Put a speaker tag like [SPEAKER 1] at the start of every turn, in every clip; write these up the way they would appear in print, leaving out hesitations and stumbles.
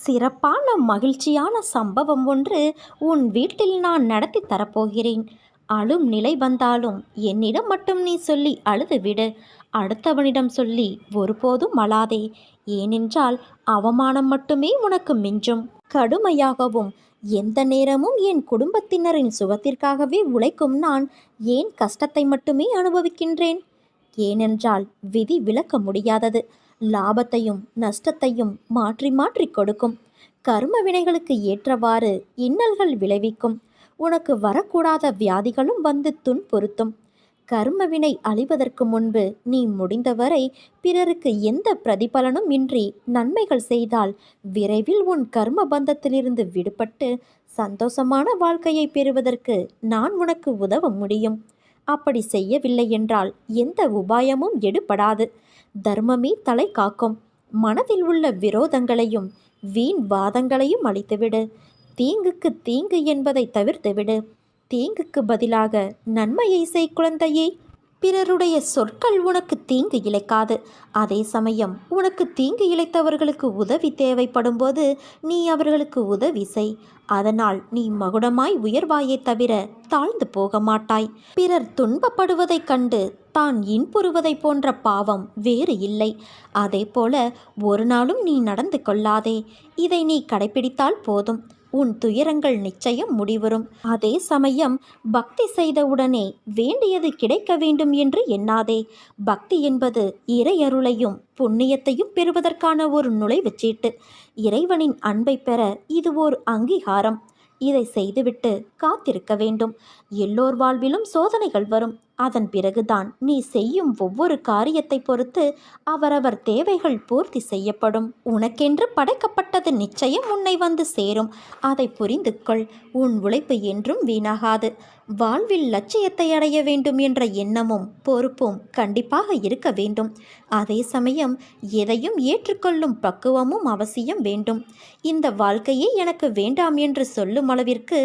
[SPEAKER 1] சிறப்பான மகிழ்ச்சியான சம்பவம் ஒன்று உன் வீட்டில் நான் நடத்தி தரப்போகிறேன். அழும் நிலை வந்தாலும் என்னிடம் மட்டும் நீ சொல்லி அழுதுவிடு. அடுத்தவனிடம் சொல்லி ஒருபோதும் அழாதே. ஏனென்றால் அவமானம் மட்டுமே உனக்கு மிஞ்சும். கடுமையாகவும் எந்த நேரமும் என் குடும்பத்தினரின் சுகத்திற்காகவே உழைக்கும் நான் ஏன் கஷ்டத்தை மட்டுமே அனுபவிக்கின்றேன்? ஏனென்றால் விதி விலக்க முடியாதது. லாபத்தையும் நஷ்டத்தையும் மாற்றி மாற்றி கொடுக்கும். கர்ம வினைகளுக்கு ஏற்றவாறு இன்னல்கள் விளைவிக்கும். உனக்கு வரக்கூடாத வியாதிகளும் வந்து துன்புறுத்தும். கர்ம வினை அழிவதற்கு முன்பு நீ முடிந்தவரை பிறருக்கு எந்த பிரதிபலனும் இன்றி நன்மைகள் செய்தால் விரைவில் உன் கர்ம பந்தத்திலிருந்து விடுபட்டு சந்தோஷமான வாழ்க்கையை பெறுவதற்கு நான் உனக்கு உதவ முடியும். அப்படி செய்யவில்லை என்றால் எந்த உபாயமும் எடுபடாது. தர்மமே தலை காக்கும். மனதில் உள்ள விரோதங்களையும் வீண் வாதங்களையும் அழித்துவிடு. தீங்குக்கு தீங்கு என்பதை தவிர்த்துவிடு. தீங்குக்கு பதிலாக நன்மையை செய் குழந்தையே. பிறருடைய சொற்கள் உனக்கு தீங்கு இழைக்காது. அதே சமயம் உனக்கு தீங்கு இழைத்தவர்களுக்கு உதவி தேவைப்படும் போது நீ அவர்களுக்கு உதவி செய். அதனால் நீ மகுடமாய் உயர்வாயே தவிர தாழ்ந்து போக மாட்டாய். பிறர் துன்பப்படுவதைக் கண்டு தான் இன்புறுவதைப் போன்ற பாவம் வேறு இல்லை. அதே போல ஒரு நாளும் நீ நடந்து கொள்ளாதே. இதை நீ கடைபிடித்தால் போதும். உன் துயரங்கள் நிச்சயம் முடிவரும். அதே சமயம் பக்தி செய்தவுடனே வேண்டியது கிடைக்க வேண்டும் என்று எண்ணாதே. பக்தி என்பது இறையருளையும் புண்ணியத்தையும் பெறுவதற்கான ஒரு நுழைவுச்சீட்டு. இறைவனின் அன்பை பெற இது ஒரு அங்கீகாரம். இதை செய்துவிட்டு காத்திருக்க வேண்டும். எல்லோர் வாழ்விலும் சோதனைகள் வரும். அதன் பிறகுதான் நீ செய்யும் ஒவ்வொரு காரியத்தை பொறுத்து அவரவர் தேவைகள் பூர்த்தி செய்யப்படும். உனக்கென்று படைக்கப்பட்டது நிச்சயம் உன்னை வந்து சேரும். அதை புரிந்து கொள். உன் உழைப்பு என்றும் வீணாகாது. வாழ்வில் லட்சியத்தை அடைய வேண்டும் என்ற எண்ணமும் பொறுப்பும் கண்டிப்பாக இருக்க வேண்டும். அதே சமயம் எதையும் ஏற்றுக்கொள்ளும் பக்குவமும் அவசியம் வேண்டும். இந்த வாழ்க்கையே எனக்கு வேண்டாம் என்று சொல்லும் அளவிற்கு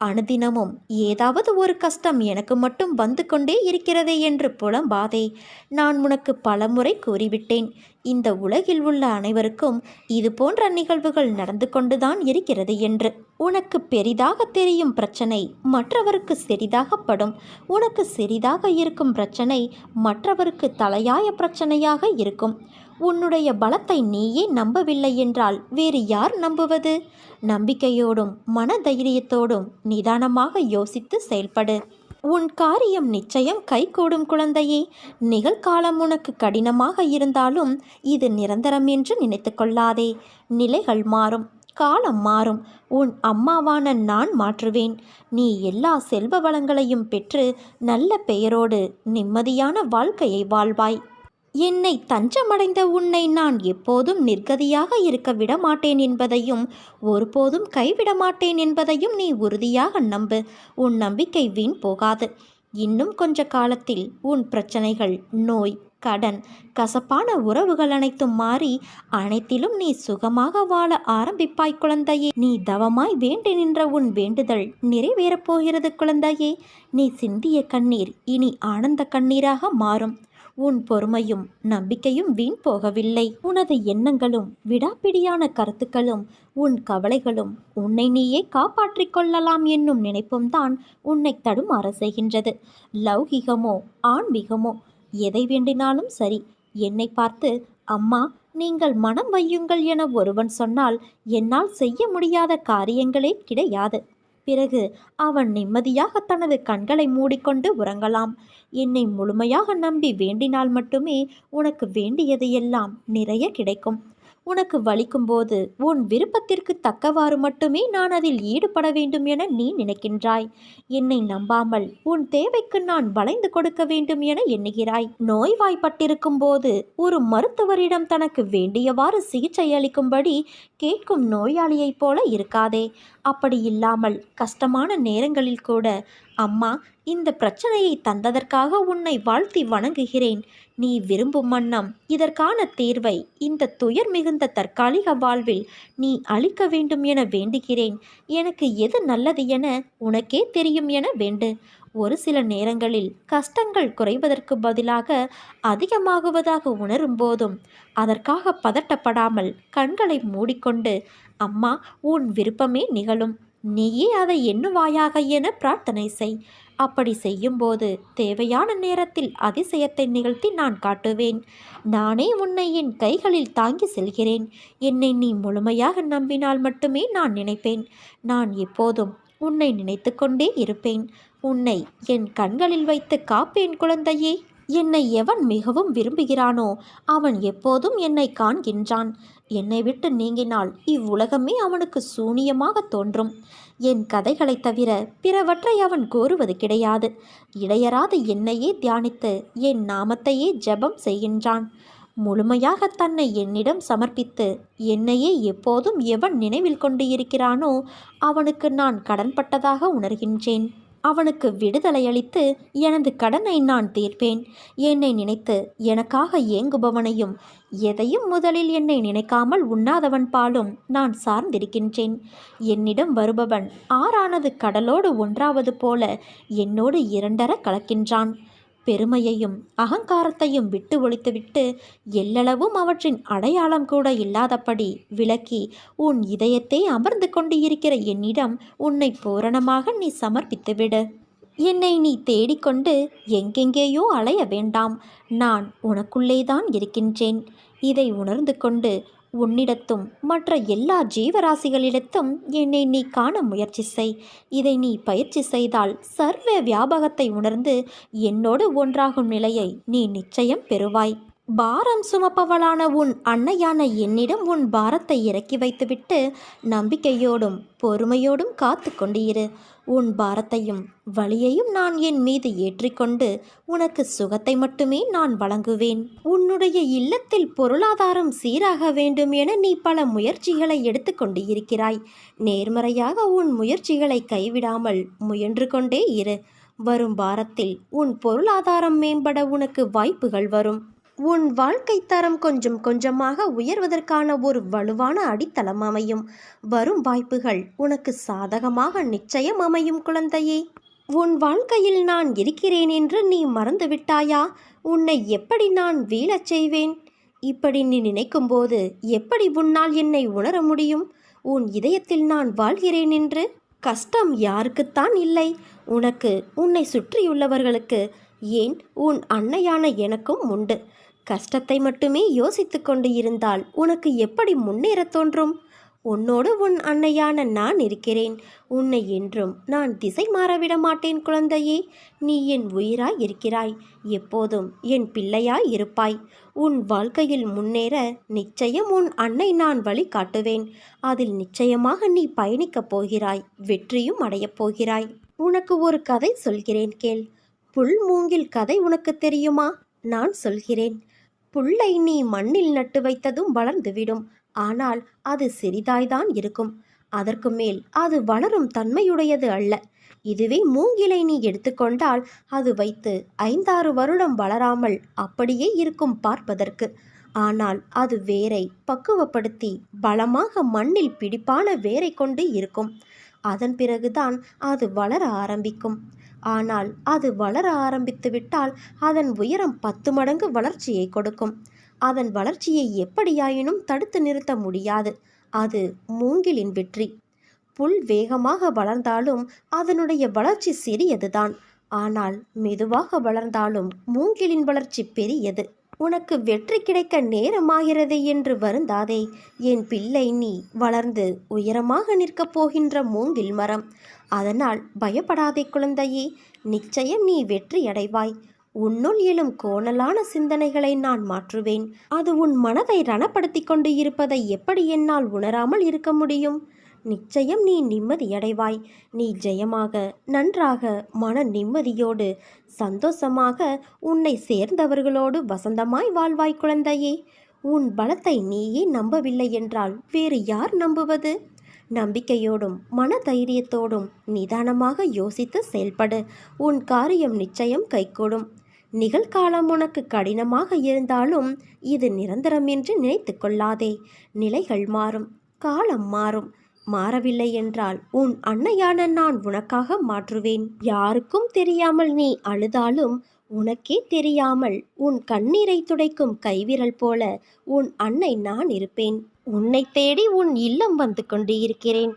[SPEAKER 1] அனுதினமும் ஏதாவது ஒரு கஷ்டம் எனக்கு மட்டும் வந்து கொண்டே இருக்கிறதே என்று புலம்பாதே. நான் உனக்கு பலமுறை கூறிவிட்டேன். இந்த உலகில் உள்ள அனைவருக்கும் இது போன்ற நிகழ்வுகள் நடந்து கொண்டுதான் இருக்கிறது என்று. உனக்கு பெரிதாக தெரியும் பிரச்சனை மற்றவருக்கு சிறிதாகப்படும். உனக்கு சிறிதாக இருக்கும் பிரச்சனை மற்றவருக்கு தலையாய பிரச்சனையாக இருக்கும். உன்னுடைய பலத்தை நீயே நம்பவில்லை என்றால் வேறு யார் நம்புவது? நம்பிக்கையோடும் மனதைரியத்தோடும் நிதானமாக யோசித்து செயல்படு. உன் காரியம் நிச்சயம் கைகூடும் குழந்தையே. நிகழ்காலம் உனக்கு கடினமாக இருந்தாலும் இது நிரந்தரம் என்று நினைத்து கொள்ளாதே. நிலைகள் மாறும், காலம் மாறும். உன் அம்மாவான நான் மாற்றுவேன். நீ எல்லா செல்வ வளங்களையும் பெற்று நல்ல பெயரோடு நிம்மதியான வாழ்க்கையை வாழ்வாய். என்னை தஞ்சமடைந்த உன்னை நான் எப்போதும் நிர்கதியாக இருக்க விட மாட்டேன் என்பதையும் ஒருபோதும் கைவிட மாட்டேன் என்பதையும் நீ உறுதியாக நம்பு. உன் நம்பிக்கை வீண் போகாது. இன்னும் கொஞ்ச காலத்தில் உன் பிரச்சனைகள், நோய், கடன், கசப்பான உறவுகள் அனைத்தும் மாறி அனைத்திலும் நீ சுகமாக வாழ ஆரம்பிப்பாய் குழந்தையே. நீ தவமாய் வேண்டி நின்ற உன் வேண்டுதல் நிறைவேறப் போகிறது குழந்தையே. நீ சிந்திய கண்ணீர் இனி ஆனந்த கண்ணீராக மாறும். உன் பொறுமையும் நம்பிக்கையும் வீண் போகவில்லை. உனது எண்ணங்களும் விடாப்பிடியான கருத்துக்களும் உன் கவலைகளும் உன்னை நீயே காப்பாற்றிக் கொள்ளலாம் என்னும் நினைப்பும் தான் உன்னை தடுமாற செய்கின்றது. லௌகிகமோ ஆன்மீகமோ எதை வேண்டினாலும் சரி, என்னை பார்த்து அம்மா நீங்கள் மனம் வையுங்கள் என ஒருவன் சொன்னால் என்னால் செய்ய முடியாத காரியங்களே கிடையாது. பிறகு அவன் நிம்மதியாக தனது கண்களை மூடிக்கொண்டு உறங்கலாம். என்னை முழுமையாக நம்பி வேண்டினால் மட்டுமே உனக்கு வேண்டியது எல்லாம் நிறைய கிடைக்கும். உனக்கு வலிக்கும்போது உன் விருப்பத்திற்கு தக்கவாறு மட்டுமே நான் அதில் ஈடுபட வேண்டும் என நீ நினைக்கின்றாய். என்னை நம்பாமல் உன் தேவைக்கு நான் வளைந்து கொடுக்க வேண்டும் என எண்ணுகிறாய். நோய்வாய்ப்பட்டிருக்கும் போது ஒரு மருத்துவரிடம் தனக்கு வேண்டியவாறு சிகிச்சை அளிக்கும்படி கேட்கும் நோயாளியைப் போல இருக்காதே. அப்படி இல்லாமல் கஷ்டமான நேரங்களில் கூட அம்மா இந்த பிரச்சனையை தந்ததற்காக உன்னை வாழ்த்தி வணங்குகிறேன். நீ விரும்பும் வண்ணம் இதற்கான தீர்வை இந்த துயர் மிகுந்த தற்காலிக வாழ்வில் நீ அளிக்க வேண்டும் என வேண்டுகிறேன். எனக்கு எது நல்லது என உனக்கே தெரியும் என வேண்டு. ஒரு சில நேரங்களில் கஷ்டங்கள் குறைவதற்கு பதிலாக அதிகமாகுவதாக உணரும் போதும் அதற்காக பதட்டப்படாமல் கண்களை மூடிக்கொண்டு அம்மா, உன் விருப்பமே நிகழும். நீயே அதை எண்ணுவாயாக என பிரார்த்தனை செய். அப்படி செய்யும்போது தேவையான நேரத்தில் அதிசயத்தை நிகழ்த்தி நான் காட்டுவேன். நானே உன்னை என் கைகளில் தாங்கி செல்கிறேன். என்னை நீ முழுமையாக நம்பினால் மட்டுமே நான் நினைப்பேன். நான் எப்போதும் உன்னை நினைத்து கொண்டே இருப்பேன். உன்னை என் கண்களில் வைத்து காப்பேன் குழந்தையே. என்னை எவன் மிகவும் விரும்புகிறானோ அவன் எப்போதும் என்னை காண்கின்றான். என்னை விட்டு நீங்கினால் இவ்வுலகமே அவனுக்கு சூனியமாக தோன்றும். என் கதைகளைத் தவிர பிறவற்றை அவன் கோருவது கிடையாது. இடையராது என்னையே தியானித்து என் நாமத்தையே ஜெபம் செய்கின்றான். முழுமையாக தன்னை என்னிடம் சமர்ப்பித்து என்னையே எப்போதும் எவன் நினைவில் கொண்டு இருக்கிறானோ அவனுக்கு நான் கடன்பட்டதாக உணர்கின்றேன். அவனுக்கு விடுதலை அளித்து எனது கடனை நான் தீர்ப்பேன். என்னை நினைத்து எனக்காக ஏங்குபவனையும் எதையும் முதலில் என்னை நினைக்காமல் உண்ணாதவன் பாலும் நான் சார்ந்திருக்கின்றேன். என்னிடம் வருபவன் ஆறானது கடலோடு ஒன்றாவது போல என்னோடு இரண்டர கலக்கின்றான். பெருமையையும் அகங்காரத்தையும் விட்டு ஒழித்துவிட்டு எல்லளவும் அவற்றின் அடையாளம் கூட இல்லாதபடி விலக்கி உன் இதயத்தை அமர்ந்து கொண்டு இருக்கிற என்னிடம் உன்னை பூரணமாக நீ சமர்ப்பித்துவிடு. என்னை நீ தேடிக்கொண்டு எங்கெங்கேயோ அலைய வேண்டாம். நான் உனக்குள்ளேதான் இருக்கின்றேன். இதை உணர்ந்து கொண்டு உன்னிடத்தும் மற்ற எல்லா ஜீவராசிகளிடத்தும் என்னை நீ காண முயற்சி செய். இதை நீ பயிற்சி செய்தால் சர்வ வியாபகத்தை உணர்ந்து என்னோடு ஒன்றாகும் நிலையை நீ நிச்சயம் பெறுவாய். பாரம் சுமப்பவளான உன் அன்னையான என்னிடம் உன் பாரத்தை இறக்கி வைத்துவிட்டு நம்பிக்கையோடும் பொறுமையோடும் காத்து கொண்டிரு. உன் பாரத்தையும் வலியையும் நான் என் மீது ஏற்றிக்கொண்டு உனக்கு சுகத்தை மட்டுமே நான் வழங்குவேன். உன்னுடைய இல்லத்தில் பொருளாதாரம் சீராக வேண்டும் என நீ பல முயற்சிகளை எடுத்துக்கொண்டு இருக்கிறாய். நேர்மறையாக உன் முயற்சிகளை கைவிடாமல் முயன்று கொண்டே இரு. வரும் வாரத்தில் உன் பொருளாதாரம் மேம்பட உனக்கு வாய்ப்புகள் வரும். உன் வாழ்க்கை தரம் கொஞ்சம் கொஞ்சமாக உயர்வதற்கான ஒரு வலுவான அடித்தளம் அமையும். வரும் வாய்ப்புகள் உனக்கு சாதகமாக நிச்சயம் அமையும் குழந்தையே. உன் வாழ்க்கையில் நான் இருக்கிறேன் என்று நீ மறந்துவிட்டாயா? உன்னை எப்படி நான் வீழச் செய்வேன்? இப்படி நீ நினைக்கும்போது எப்படி உன்னால் என்னை உணர முடியும்? உன் இதயத்தில் நான் வாழ்கிறேன் என்று. கஷ்டம் யாருக்குத்தான் இல்லை? உனக்கு, உன்னை சுற்றியுள்ளவர்களுக்கு, ஏன் உன் அன்னையான எனக்கும் உண்டு. கஷ்டத்தை மட்டுமே யோசித்து கொண்டு இருந்தால் உனக்கு எப்படி முன்னேற தோன்றும்? உன்னோடு உன் அன்னையான நான் இருக்கிறேன். உன்னை என்றும் நான் திசை மாறவிட மாட்டேன் குழந்தையே. நீ என் உயிராய் இருக்கிறாய். எப்போதும் என் பிள்ளையாய் இருப்பாய். உன் வாழ்க்கையில் முன்னேற நிச்சயம் உன் அன்னை நான் வழி காட்டுவேன். அதில் நிச்சயமாக நீ பயணிக்கப் போகிறாய். வெற்றியும் அடையப் போகிறாய். உனக்கு ஒரு கதை சொல்கிறேன் கேள். புல் மூங்கில் கதை உனக்கு தெரியுமா? நான் சொல்கிறேன். புல்லை நீ மண்ணில் நட்டு வைத்ததும் வளர்ந்துவிடும். ஆனால் அது சிறிதாய்தான் இருக்கும். அதற்கு மேல் அது வளரும் தன்மையுடையது அல்ல. இதுவே மூங்கிலை நீ எடுத்துக்கொண்டால் அது வைத்து 5-6 வருடம் வளராமல் அப்படியே இருக்கும் பார்ப்பதற்கு. ஆனால் அது வேரை பக்குவப்படுத்தி பலமாக மண்ணில் பிடிப்பான வேரை கொண்டு இருக்கும். அதன் பிறகுதான் அது வளர ஆரம்பிக்கும். ஆனால் அது வளர ஆரம்பித்து விட்டால் அதன் உயரம் 10 மடங்கு வளர்ச்சியை கொடுக்கும். அதன் வளர்ச்சியை எப்படியாயினும் தடுத்து நிறுத்த முடியாது. அது மூங்கிலின் வெற்றி. புல் வேகமாக வளர்ந்தாலும் அதனுடைய வளர்ச்சி சிறியதுதான். ஆனால் மெதுவாக வளர்ந்தாலும் மூங்கிலின் வளர்ச்சி பெரியது. உனக்கு வெற்றி கிடைக்க நேரமாகிறது என்று வருந்தாதே. என் பிள்ளை, நீ வளர்ந்து உயரமாக நிற்கப் போகின்ற மூங்கில் மரம். அதனால் பயப்படாதே குழந்தையே. நிச்சயம் நீ வெற்றி அடைவாய். உன்னுள் எழும் கோணலான சிந்தனைகளை நான் மாற்றுவேன். அது உன் மனதை ரணப்படுத்தி கொண்டு இருப்பதை எப்படி என்னால் உணராமல் இருக்க முடியும்? நிச்சயம் நீ நிம்மதியடைவாய். நீ ஜெயமாக, நன்றாக, மன நிம்மதியோடு, சந்தோஷமாக, உன்னை சேர்ந்தவர்களோடு வசந்தமாய் வாழ்வாய் குழந்தையே. உன் பலத்தை நீயே நம்பவில்லை என்றால் வேறு யார் நம்புவது? நம்பிக்கையோடும் மன தைரியத்தோடும் நிதானமாக யோசித்து செயல்படு. உன் காரியம் நிச்சயம் கைகூடும். நிகழ்காலம் உனக்கு கடினமாக இருந்தாலும் இது நிரந்தரம் என்று நினைத்து கொள்ளாதே. நிலைகள் மாறும், காலம் மாறும். மாறவில்லை என்றால் உன் அன்னையான நான் உனக்காக மாற்றுவேன். யாருக்கும் தெரியாமல் நீ அழுதாலும் உனக்கே தெரியாமல் உன் கண்ணீரை துடைக்கும் கைவிரல் போல உன் அன்னை நான் இருப்பேன். உன்னை தேடி உன் இல்லம் வந்து கொண்டு இருக்கிறேன்.